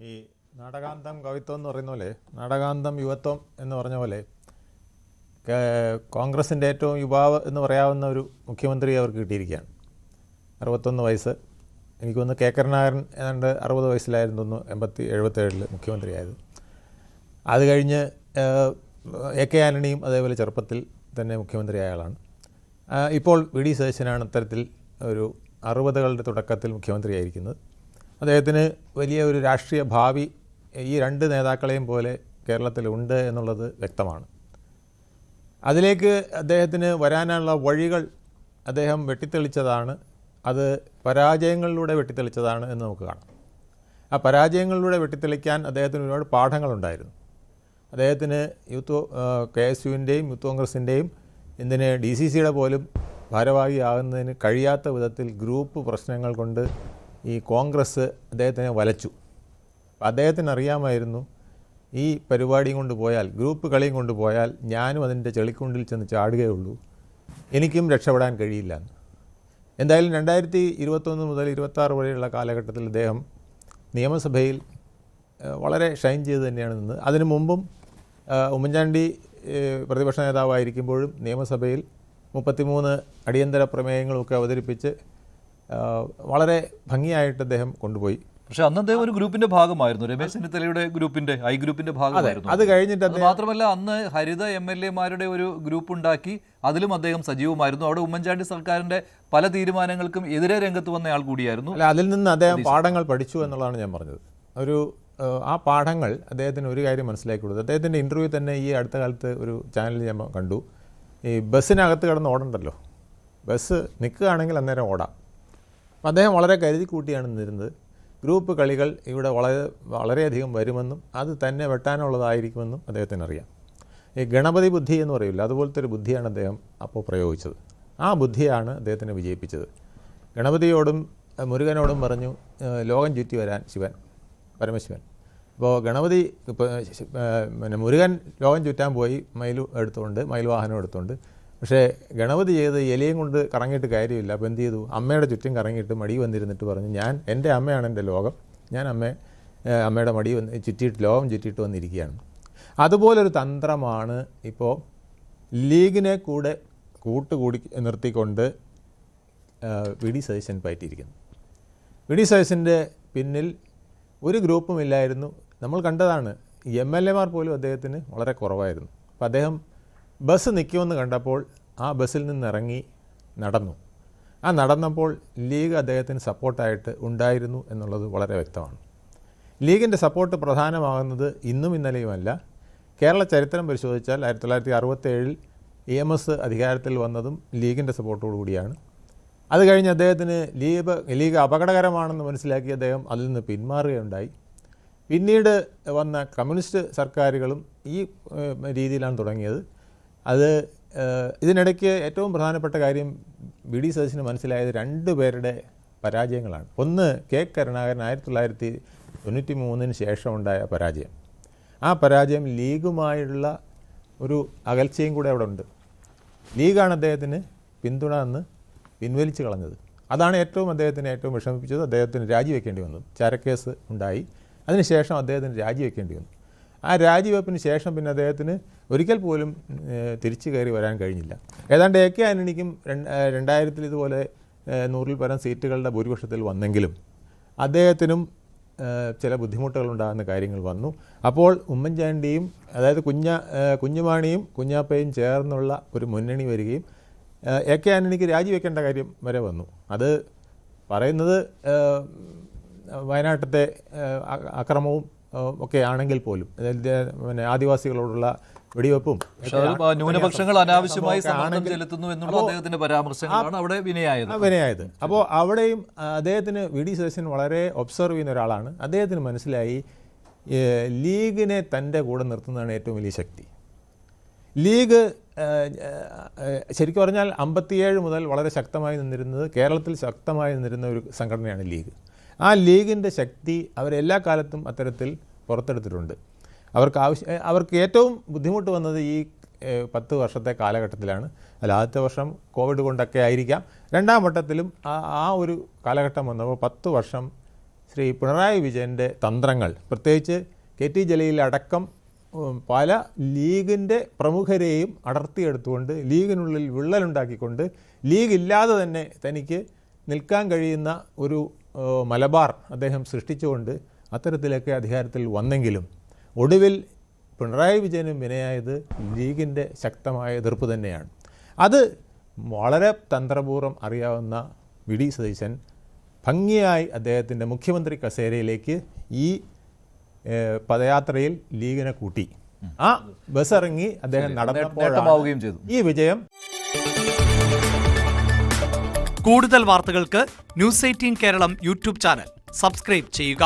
ഈ നാടകാന്തം കവിത്വം എന്ന് പറയുന്ന പോലെ, നാടകാന്തം യുവത്വം എന്ന് പറഞ്ഞ പോലെ കോൺഗ്രസിൻ്റെ ഏറ്റവും യുവാവ് എന്ന് പറയാവുന്ന ഒരു മുഖ്യമന്ത്രി അവർക്ക് കിട്ടിയിരിക്കുകയാണ്. 61 വയസ്സ്. എനിക്ക് തോന്നുന്നു കെ കരുണാകരൻ ഏതാണ്ട് 60 വയസ്സിലായിരുന്നു തോന്നുന്നു 77 മുഖ്യമന്ത്രിയായത്. അത് കഴിഞ്ഞ് എ കെ ആൻ്റണിയും അതേപോലെ ചെറുപ്പത്തിൽ തന്നെ മുഖ്യമന്ത്രിയായ ആളാണ്. ഇപ്പോൾ വി ഡി സതീശനാണ് അത്തരത്തിൽ ഒരു 60കളുടെ തുടക്കത്തിൽ മുഖ്യമന്ത്രിയായിരിക്കുന്നത്. അദ്ദേഹത്തിന് വലിയ ഒരു രാഷ്ട്രീയ ഭാവി ഈ രണ്ട് നേതാക്കളെയും പോലെ കേരളത്തിലുണ്ട് എന്നുള്ളത് വ്യക്തമാണ്. അതിലേക്ക് അദ്ദേഹത്തിന് വരാനുള്ള വഴികൾ അദ്ദേഹം വെട്ടിത്തെളിച്ചതാണ്. അത് പരാജയങ്ങളിലൂടെ വെട്ടിത്തെളിച്ചതാണ് എന്ന് നമുക്ക് കാണാം. ആ പരാജയങ്ങളിലൂടെ വെട്ടിത്തെളിക്കാൻ അദ്ദേഹത്തിന് ഒരുപാട് പാഠങ്ങളുണ്ടായിരുന്നു. അദ്ദേഹത്തിന് കെ എസ് യുവിൻ്റെയും യൂത്ത് കോൺഗ്രസിൻ്റെയും എന്തിന് ഡി സി സിയുടെ പോലും ഭാരവാഹിയാകുന്നതിന് കഴിയാത്ത വിധത്തിൽ ഗ്രൂപ്പ് പ്രശ്നങ്ങൾ കൊണ്ട് ഈ കോൺഗ്രസ് അദ്ദേഹത്തിനെ വലച്ചു. അദ്ദേഹത്തിന് അറിയാമായിരുന്നു ഈ പരിപാടിയും കൊണ്ട് പോയാൽ, ഗ്രൂപ്പ് കളിയും കൊണ്ട് പോയാൽ ഞാനും അതിൻ്റെ ചെളിക്കുണ്ടിൽ ചെന്ന് ചാടുകയുള്ളൂ, എനിക്കും രക്ഷപ്പെടാൻ കഴിയില്ല. എന്തായാലും 2021 മുതൽ 26 വരെയുള്ള കാലഘട്ടത്തിൽ അദ്ദേഹം നിയമസഭയിൽ വളരെ ഷൈൻ ചെയ്ത് തന്നെയാണ് നിന്നത്. അതിനു മുമ്പും ഉമ്മൻചാണ്ടി പ്രതിപക്ഷ നേതാവായിരിക്കുമ്പോഴും നിയമസഭയിൽ 33 അടിയന്തര പ്രമേയങ്ങളുമൊക്കെ അവതരിപ്പിച്ച് വളരെ ഭംഗിയായിട്ട് അദ്ദേഹം കൊണ്ടുപോയി. പക്ഷെ അന്ന് അദ്ദേഹം ഒരു ഗ്രൂപ്പിന്റെ ഭാഗമായിരുന്നു, രമേശ് ചെന്നിത്തലയുടെ ഗ്രൂപ്പിന്റെ ഗ്രൂപ്പിന്റെ ഭാഗമായിരുന്നു. അത് കഴിഞ്ഞിട്ട് മാത്രമല്ല അന്ന് ഹരിത MLA-മാരുടെ ഒരു ഗ്രൂപ്പ് ഉണ്ടാക്കി, അതിലും അദ്ദേഹം സജീവമായിരുന്നു. അവിടെ ഉമ്മൻചാണ്ടി സർക്കാരിന്റെ പല തീരുമാനങ്ങൾക്കും എതിരെ രംഗത്ത് വന്നയാൾ കൂടിയായിരുന്നു. അല്ല, അതിൽ നിന്ന് അദ്ദേഹം പാഠങ്ങൾ പഠിച്ചു എന്നുള്ളതാണ് ഞാൻ പറഞ്ഞത്. ആ പാഠങ്ങൾ അദ്ദേഹത്തിന് ഒരു കാര്യം മനസ്സിലാക്കി കൊടുത്തു. അദ്ദേഹത്തിൻ്റെ ഇൻ്റർവ്യൂ തന്നെ ഈ അടുത്ത കാലത്ത് ഒരു ചാനലിൽ ഞാൻ കണ്ടു. ഈ ബസ്സിനകത്ത് കിടന്ന് ഓടണ്ടല്ലോ, ബസ് നിൽക്കുകയാണെങ്കിൽ അന്നേരം ഓടാം. അപ്പം അദ്ദേഹം വളരെ കരുതി കൂട്ടിയാണ് നിന്നിരുന്നത്. ഗ്രൂപ്പ് കളികൾ ഇവിടെ വളരെയധികം വരുമെന്നും അത് തന്നെ വെട്ടാനുള്ളതായിരിക്കുമെന്നും അദ്ദേഹത്തിന് അറിയാം. ഈ ഗണപതി ബുദ്ധി എന്ന് പറയില്ല, അതുപോലത്തെ ഒരു ബുദ്ധിയാണ് അദ്ദേഹം അപ്പോൾ പ്രയോഗിച്ചത്. ആ ബുദ്ധിയാണ് അദ്ദേഹത്തിനെ വിജയിപ്പിച്ചത്. ഗണപതിയോടും മുരുകനോടും പറഞ്ഞു ലോകം ചുറ്റി വരാൻ പരമശിവൻ. അപ്പോൾ ഗണപതി മുരുകൻ ലോകം ചുറ്റാൻ പോയി മയിൽ വാഹനം എടുത്തുകൊണ്ട്. പക്ഷേ ഗണപതി ചെയ്ത് ഇലയും കൊണ്ട് കറങ്ങിയിട്ട് കാര്യമില്ല. അപ്പോൾ എന്ത് ചെയ്തു? അമ്മയുടെ ചുറ്റും കറങ്ങിയിട്ട് മടി വന്നിരുന്നിട്ട് പറഞ്ഞു, എൻ്റെ അമ്മയാണ് എൻ്റെ ലോകം, ഞാൻ അമ്മയുടെ മടി ചുറ്റിയിട്ട് ലോകം ചുറ്റിയിട്ട് വന്നിരിക്കുകയാണ്. അതുപോലൊരു തന്ത്രമാണ് ഇപ്പോൾ ലീഗിനെ കൂടെ കൂട്ടുകൂടി നിർത്തിക്കൊണ്ട് വി ഡി സതീശൻ പയറ്റിയിരിക്കുന്നത്. വി ഡി സതീശൻ്റെ പിന്നിൽ ഒരു ഗ്രൂപ്പും ഇല്ലായിരുന്നു. നമ്മൾ കണ്ടതാണ്, MLA-മാർ പോലും അദ്ദേഹത്തിന് വളരെ കുറവായിരുന്നു. അപ്പോൾ അദ്ദേഹം ബസ് നിൽക്കുമെന്ന് കണ്ടപ്പോൾ ആ ബസ്സിൽ നിന്നിറങ്ങി നടന്നു. ആ നടന്നപ്പോൾ ലീഗ് അദ്ദേഹത്തിന് സപ്പോർട്ടായിട്ട് ഉണ്ടായിരുന്നു എന്നുള്ളത് വളരെ വ്യക്തമാണ്. ലീഗിൻ്റെ സപ്പോർട്ട് പ്രധാനമാകുന്നത് ഇന്നും ഇന്നലെയുമല്ല. കേരള ചരിത്രം പരിശോധിച്ചാൽ 1967 EMS അധികാരത്തിൽ വന്നതും ലീഗിൻ്റെ സപ്പോർട്ടോടു കൂടിയാണ്. അത് കഴിഞ്ഞ് അദ്ദേഹത്തിന് ലീഗ് അപകടകരമാണെന്ന് മനസ്സിലാക്കി അദ്ദേഹം അതിൽ നിന്ന് പിന്മാറുകയുണ്ടായി. പിന്നീട് വന്ന കമ്മ്യൂണിസ്റ്റ് സർക്കാരുകളും ഈ രീതിയിലാണ് തുടങ്ങിയത്. ഇതിനിടയ്ക്ക് ഏറ്റവും പ്രധാനപ്പെട്ട കാര്യം വി ഡി സതീശന് മനസ്സിലായത് 2 പേരുടെ പരാജയങ്ങളാണ്. ഒന്ന്, കെ കരുണാകരൻ 1993 ശേഷം ഉണ്ടായ പരാജയം. ആ പരാജയം ലീഗുമായുള്ള ഒരു അകൽച്ചയും കൂടെ അവിടെ ഉണ്ട്. ലീഗാണ് അദ്ദേഹത്തിന് പിന്തുണ എന്ന് പിൻവലിച്ച് കളഞ്ഞത്. അതാണ് അദ്ദേഹത്തിനെ ഏറ്റവും വിഷമിപ്പിച്ചത്. അദ്ദേഹത്തിന് രാജിവെക്കേണ്ടി വന്നു. ചരക്കേസ് ഉണ്ടായി. അതിനുശേഷം അദ്ദേഹത്തിന് രാജിവെക്കേണ്ടി വന്നു. ആ രാജിവെപ്പിന് ശേഷം പിന്നെ അദ്ദേഹത്തിന് ഒരിക്കൽ പോലും തിരിച്ചു കയറി വരാൻ കഴിഞ്ഞില്ല. ഏതാണ്ട് എ കെ ആൻ്റണിക്കും 2000 ഇതുപോലെ 100-ൽ പരം സീറ്റുകളുടെ ഭൂരിപക്ഷത്തിൽ വന്നെങ്കിലും അദ്ദേഹത്തിനും ചില ബുദ്ധിമുട്ടുകളുണ്ടാകുന്ന കാര്യങ്ങൾ വന്നു. അപ്പോൾ ഉമ്മൻചാണ്ടിയും അതായത് കുഞ്ഞുമാണിയും കുഞ്ഞാപ്പയും ചേർന്നുള്ള ഒരു മുന്നണി വരികയും എ കെ ആൻ്റണിക്ക് രാജിവെക്കേണ്ട കാര്യം വരെ വന്നു. അത് പറയുന്നത് വയനാട്ടിലത്തെ അക്രമവും ഒക്കെ ആണെങ്കിൽ പോലും, ആദിവാസികളോടുള്ള വെടിവെപ്പും ന്യൂനപക്ഷങ്ങൾ അനാവശ്യമായി സമ്മർദ്ദം ചെലുത്തുന്നു എന്നുള്ള അദ്ദേഹത്തിന്റെ പരാമർശങ്ങളാണ് അവിടെ വിനയായത്. അപ്പോൾ അവിടെയും അദ്ദേഹത്തിന് വി ഡി സതീശൻ വളരെ ഒബ്സർവ് ചെയ്യുന്ന ഒരാളാണ്. അദ്ദേഹത്തിന് മനസ്സിലായി ലീഗിനെ തൻ്റെ കൂടെ നിർത്തുന്നതാണ് ഏറ്റവും വലിയ ശക്തി. ലീഗ് ശരിക്കും പറഞ്ഞാൽ 57 മുതൽ വളരെ ശക്തമായി നിന്നിരുന്നത്, കേരളത്തിൽ ശക്തമായി നിന്നിരുന്ന ഒരു സംഘടനയാണ് ലീഗ്. ആ ലീഗിൻ്റെ ശക്തി അവരെല്ലാ കാലത്തും അത്തരത്തിൽ പുറത്തെടുത്തിട്ടുണ്ട്. അവർക്ക് ഏറ്റവും ബുദ്ധിമുട്ട് വന്നത് ഈ 10 വർഷത്തെ കാലഘട്ടത്തിലാണ്. ആദ്യത്തെ വർഷം കോവിഡ് കൊണ്ടൊക്കെ ആയിരിക്കാം. രണ്ടാം വട്ടത്തിലും ആ ഒരു കാലഘട്ടം വന്നപ്പോൾ 10 വർഷം ശ്രീ പിണറായി വിജയൻ്റെ തന്ത്രങ്ങൾ, പ്രത്യേകിച്ച് KT ജലീൽ അടക്കം പല ലീഗിൻ്റെ പ്രമുഖരെയും അടർത്തിയെടുത്തുകൊണ്ട് ലീഗിനുള്ളിൽ വിള്ളലുണ്ടാക്കിക്കൊണ്ട് ലീഗ് ഇല്ലാതെ തന്നെ തനിക്ക് നിൽക്കാൻ കഴിയുന്ന ഒരു മലബാർ അദ്ദേഹം സൃഷ്ടിച്ചുകൊണ്ട് അത്തരത്തിലൊക്കെ അധികാരത്തിൽ വന്നെങ്കിലും ഒടുവിൽ പിണറായി വിജയനും വിനയായത് ലീഗിൻ്റെ ശക്തമായ എതിർപ്പ് തന്നെയാണ്. അത് വളരെ തന്ത്രപൂർവ്വം അറിയാവുന്ന വി ഡി സതീശൻ ഭംഗിയായി അദ്ദേഹത്തിൻ്റെ മുഖ്യമന്ത്രി കസേരയിലേക്ക് ഈ പദയാത്രയിൽ ലീഗിനെ കൂട്ടി. ആ ബസ് ഇറങ്ങി അദ്ദേഹം നടന്നപ്പോഴാണ് ചെയ്തു ഈ വിജയം. കൂടുതൽ വാർത്തകൾക്ക് news 18 Keralam YouTube channel subscribe ചെയ്യുക.